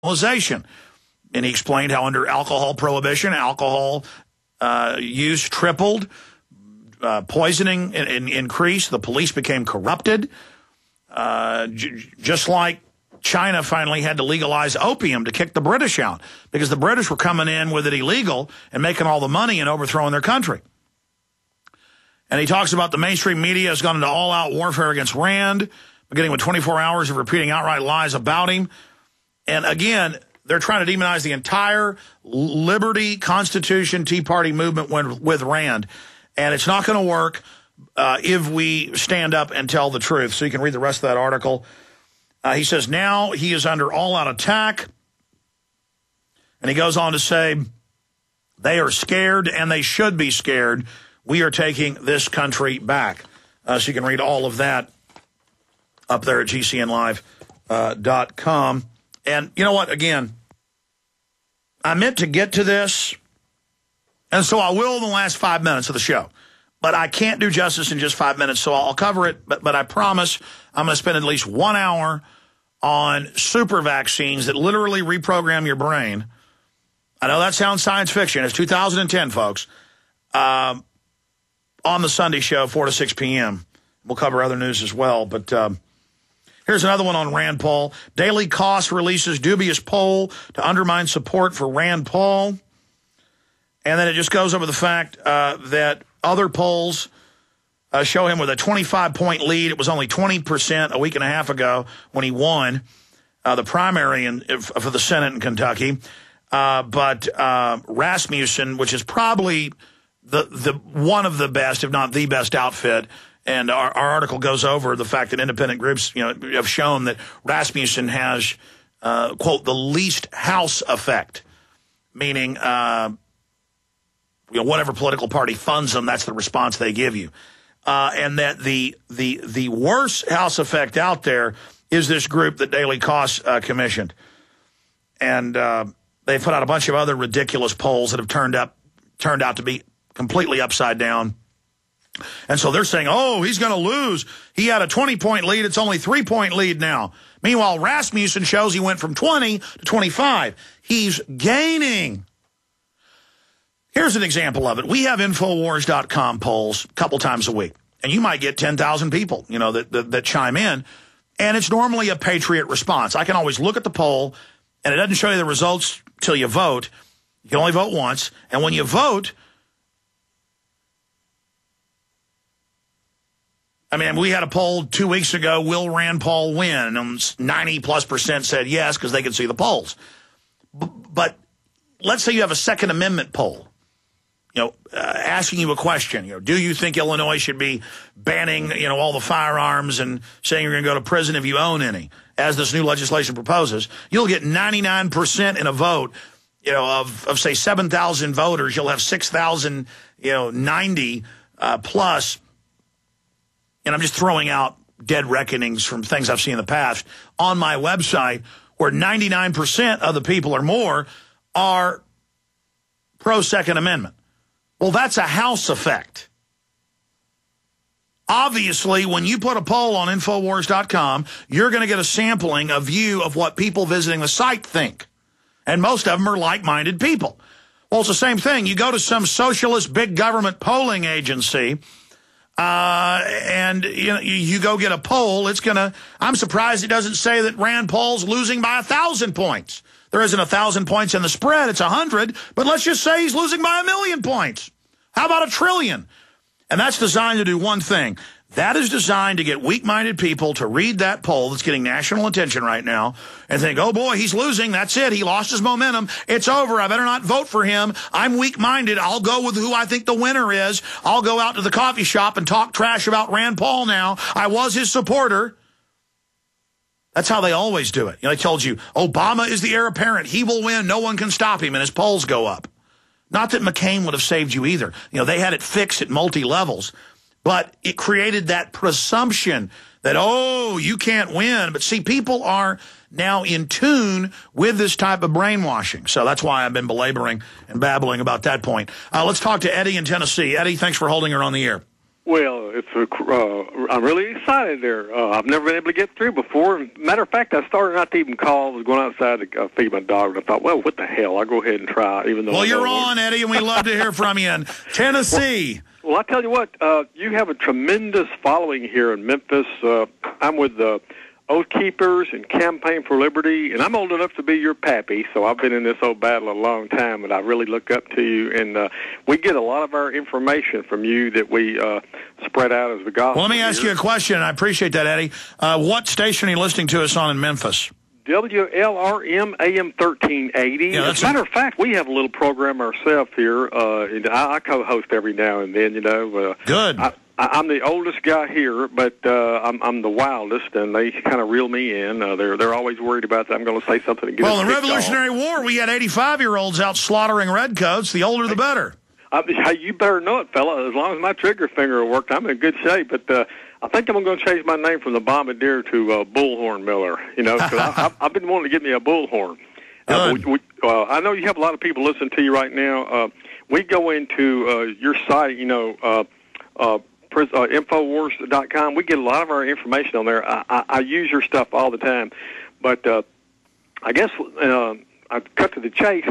decriminalization. And he explained how under alcohol prohibition, alcohol use tripled, poisoning increased, the police became corrupted, just like China finally had to legalize opium to kick the British out because the British were coming in with it illegal and making all the money and overthrowing their country. And he talks about the mainstream media has gone into all-out warfare against Rand, beginning with 24 hours of repeating outright lies about him. And again, they're trying to demonize the entire liberty, Constitution, Tea Party movement with Rand. And it's not going to work if we stand up and tell the truth. So you can read the rest of that article. He says now he is under all-out attack. And he goes on to say, they are scared and they should be scared. We are taking this country back. So you can read all of that up there at GCNlive.com. And you know what? Again, I meant to get to this, and so I will in the last 5 minutes of the show. But I can't do justice in just 5 minutes, so I'll cover it. But I promise I'm going to spend at least 1 hour on super vaccines that literally reprogram your brain. I know that sounds science fiction. It's 2010, folks. On the Sunday show, 4 to 6 p.m. We'll cover other news as well. But here's another one on Rand Paul. Daily Cost releases dubious poll to undermine support for Rand Paul. And then it just goes over the fact that other polls show him with a 25-point lead. It was only 20% a week and a half ago when he won the primary for the Senate in Kentucky. But Rasmussen, which is probably the one of the best, if not the best outfit, and our article goes over the fact that independent groups, have shown that Rasmussen has, quote, the least House effect, meaning, whatever political party funds them, that's the response they give you. And that the worst House effect out there is this group that Daily Cost commissioned. And they put out a bunch of other ridiculous polls that have turned out to be completely upside down. And so they're saying, oh, he's going to lose. He had a 20-point lead. It's only 3-point lead now. Meanwhile, Rasmussen shows he went from 20 to 25. He's gaining. Here's an example of it. We have Infowars.com polls a couple times a week. And you might get 10,000 people, that chime in. And it's normally a patriot response. I can always look at the poll, and it doesn't show you the results till you vote. You can only vote once. And when you vote, we had a poll 2 weeks ago, will Rand Paul win? And 90+% said yes because they could see the polls. But let's say you have a Second Amendment poll, asking you a question. Do you think Illinois should be banning, all the firearms and saying you're going to go to prison if you own any, as this new legislation proposes? You'll get 99% in a vote, of say 7,000 voters. You'll have 6,000, 90 plus. And I'm just throwing out dead reckonings from things I've seen in the past on my website where 99% of the people or more are pro-Second Amendment. Well, that's a House effect. Obviously, when you put a poll on Infowars.com, you're going to get a sampling, a view of what people visiting the site think. And most of them are like-minded people. Well, it's the same thing. You go to some socialist big government polling agency, and you go get a poll, I'm surprised it doesn't say that Rand Paul's losing by 1,000 points. There isn't 1,000 points in the spread, it's 100, but let's just say he's losing by 1,000,000 points. How about 1 trillion? And that's designed to do one thing. That is designed to get weak-minded people to read that poll that's getting national attention right now and think, oh boy, he's losing, that's it, he lost his momentum, it's over, I better not vote for him, I'm weak-minded, I'll go with who I think the winner is, I'll go out to the coffee shop and talk trash about Rand Paul now, I was his supporter. That's how they always do it. They told you, Obama is the heir apparent, he will win, no one can stop him, and his polls go up. Not that McCain would have saved you either. They had it fixed at multi-levels. But it created that presumption that, you can't win. But see, people are now in tune with this type of brainwashing. So that's why I've been belaboring and babbling about that point. Let's talk to Eddie in Tennessee. Eddie, thanks for holding her on the air. Well, I'm really excited there. I've never been able to get through before. Matter of fact, I started not to even call. I was going outside to feed my dog, and I thought, well, what the hell? I'll go ahead and try, even though. Well, you're on, Eddie, and we love to hear from you in Tennessee. Well, I tell you what, you have a tremendous following here in Memphis. I'm with the Oath Keepers and Campaign for Liberty, and I'm old enough to be your pappy, so I've been in this old battle a long time, and I really look up to you. And we get a lot of our information from you that we spread out as the gospel. Well, let me ask you a question, and I appreciate that, Eddie. What station are you listening to us on in Memphis? WLRM AM 1380. Yeah, as a matter of fact, we have a little program ourselves here. I co-host every now and then, you know. Good. I'm the oldest guy here, but I'm the wildest, and they kind of reel me in. They're always worried about that I'm going to say something. And get well, in the Revolutionary War, we had 85-year-olds out slaughtering redcoats. The older, the better. You better know it, fella. As long as my trigger finger worked, I'm in good shape. But I think I'm going to change my name from the Bombardier to Bullhorn Miller. You know, because I've been wanting to get me a bullhorn. I know you have a lot of people listening to you right now. We go into your site, you know. Infowars.com. We get a lot of our information on there. I use your stuff all the time, but I guess I cut to the chase.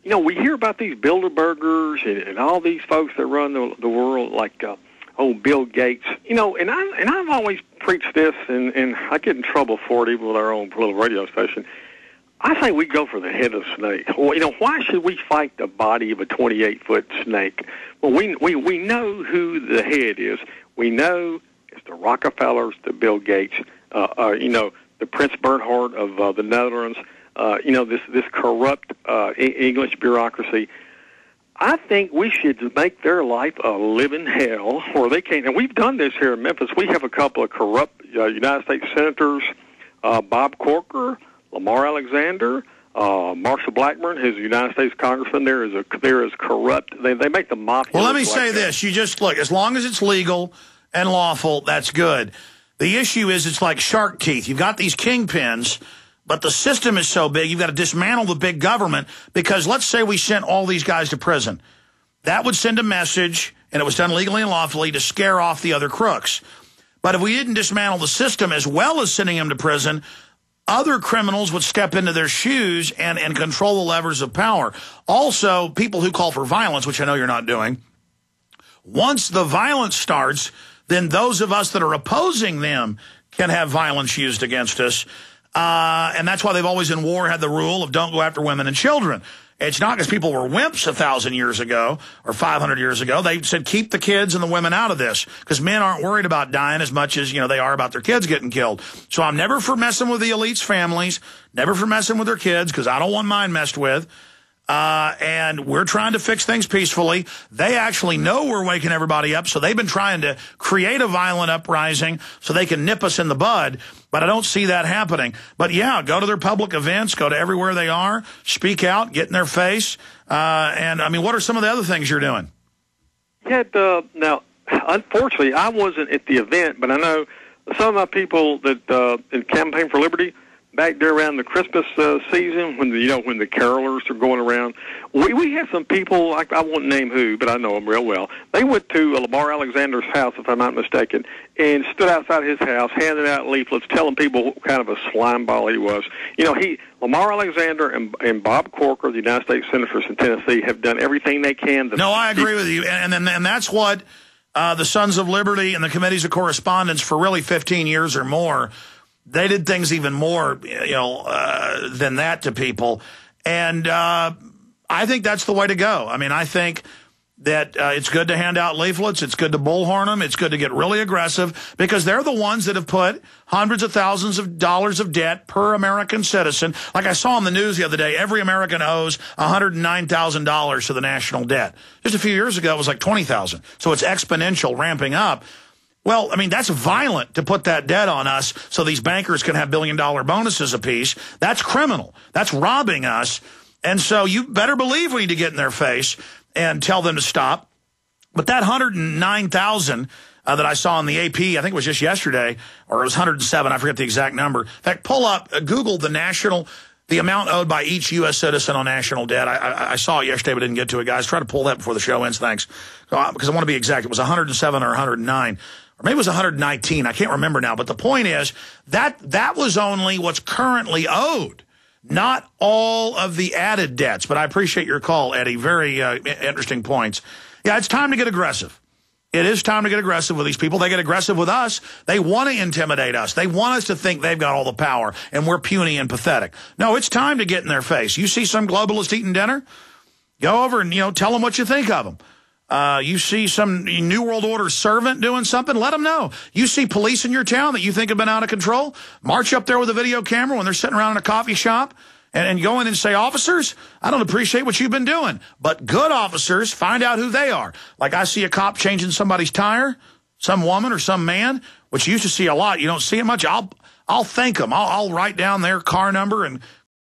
You know, we hear about these Bilderbergers and all these folks that run the world, like Bill Gates. You know, and I've always preached this, and I get in trouble for it, even with our own little radio station. I say we go for the head of the snake. Well, you know, why should we fight the body of a 28-foot snake? Well, we know who the head is. We know it's the Rockefellers, the Bill Gates, you know, the Prince Bernhard of the Netherlands, you know, this corrupt English bureaucracy. I think we should make their life a living hell where they can't. And we've done this here in Memphis. We have a couple of corrupt United States senators, Bob Corker, Lamar Alexander, Marshall Blackburn, his United States congressman. They're as corrupt. They make the mafia. Well, let me say this. You just look, as long as it's legal and lawful, that's good. The issue is it's like shark teeth. You've got these kingpins, but the system is so big, you've got to dismantle the big government, because let's say we sent all these guys to prison. That would send a message, and it was done legally and lawfully, to scare off the other crooks. But if we didn't dismantle the system as well as sending them to prison, other criminals would step into their shoes and control the levers of power. Also, people who call for violence, which I know you're not doing, once the violence starts, then those of us that are opposing them can have violence used against us. And that's why they've always in war had the rule of don't go after women and children. It's not because people were wimps 1,000 years ago or 500 years ago. They said keep the kids and the women out of this, because men aren't worried about dying as much as, you know, they are about their kids getting killed. So I'm never for messing with the elites' families, never for messing with their kids, because I don't want mine messed with. And we're trying to fix things peacefully. They actually know we're waking everybody up, so they've been trying to create a violent uprising so they can nip us in the bud, but I don't see that happening. But yeah, go to their public events, go to everywhere they are, speak out, get in their face. And I mean, what are some of the other things you're doing? Yeah, now, unfortunately, I wasn't at the event, but I know some of my people that in Campaign for Liberty, back there around the Christmas season, when the carolers are going around, we had some people, like, I won't name who, but I know them real well. They went to Lamar Alexander's house, if I'm not mistaken, and stood outside his house, handing out leaflets, telling people what kind of a slime ball he was. You know, Lamar Alexander and Bob Corker, the United States senators in Tennessee, have done everything they can. No, I agree with you, and that's what the Sons of Liberty and the Committees of Correspondence for really 15 years or more. They did things even more, than that to people. And I think that's the way to go. I mean, I think that it's good to hand out leaflets. It's good to bullhorn them. It's good to get really aggressive, because they're the ones that have put hundreds of thousands of dollars of debt per American citizen. Like I saw on the news the other day, every American owes $109,000 to the national debt. Just a few years ago, it was like $20,000. So it's exponential, ramping up. Well, I mean, that's violent to put that debt on us so these bankers can have billion-dollar bonuses apiece. That's criminal. That's robbing us. And so you better believe we need to get in their face and tell them to stop. But that $109,000 that I saw in the AP, I think it was just yesterday, or it was 107, I forget the exact number. In fact, pull up, Google the National the amount owed by each U.S. citizen on national debt. I saw it yesterday, but didn't get to it, guys. Try to pull that before the show ends, thanks. Because I want to be exact. It was 107 or 109. Or maybe it was 119. I can't remember now. But the point is that was only what's currently owed, not all of the added debts. But I appreciate your call, Eddie. Very interesting points. Yeah, it's time to get aggressive. It is time to get aggressive with these people. They get aggressive with us. They want to intimidate us. They want us to think they've got all the power and we're puny and pathetic. No, it's time to get in their face. You see some globalist eating dinner? Go over and, tell them what you think of them. You see some New World Order servant doing something? Let them know. You see police in your town that you think have been out of control? March up there with a video camera when they're sitting around in a coffee shop and go in and say, officers, I don't appreciate what you've been doing. But good officers, find out who they are. Like I see a cop changing somebody's tire, some woman or some man, which you used to see a lot. You don't see it much. I'll thank them. I'll write down their car number and